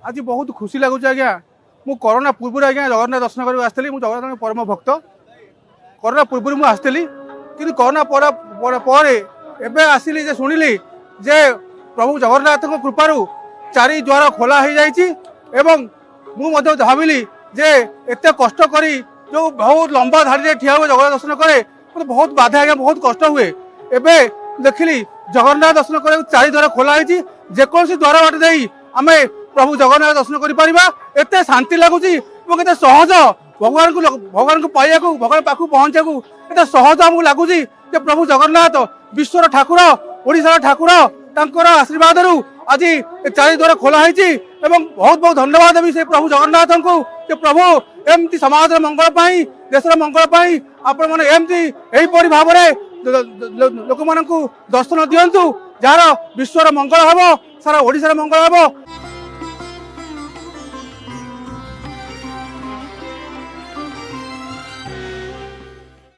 आज बहुत खुशी लगुच आज्ञा मु कोरोना पूर्व आज्ञा जगन्नाथ दर्शन करके आसती मु जगन्नाथ परम भक्त कोरोना पूर्व मुझे आसती कि कोरोना पर एवं आसली जे शुणिली जे प्रभु जगन्नाथ कृपार चारि द्वार खोला हो जाए मुझे भाविली जे एत कष्ट करी जो बहुत लंबा धाड़ी ठिया हुए जगन्नाथ दर्शन करे मतलब बहुत बाधा आज्ञा बहुत कष्ट हुए एवं देखिली जगन्नाथ दर्शन कर चारि द्वार खोला जेकोसी द्वार बाट दे आम प्रभु जगन्नाथ दर्शन कर शांति लगुच सहज भगवान को पाइबा भगवान पाखु पहुंचा एत सहज आमको लगुच प्रभु जगन्नाथ विश्वर ठाकुर ओडिशार ठाकुर तांकर आशीर्वाद आज चारि द्वार खोला बहुत बहुत धन्यवाद देवी से प्रभु जगन्नाथ को प्रभु एमती समाज मंगल देशर मंगल आपण मैंने एमती भाव लोक मान दर्शन दिंतु जार विश्वर मंगल हम सारा ओडिशार मंगल हम।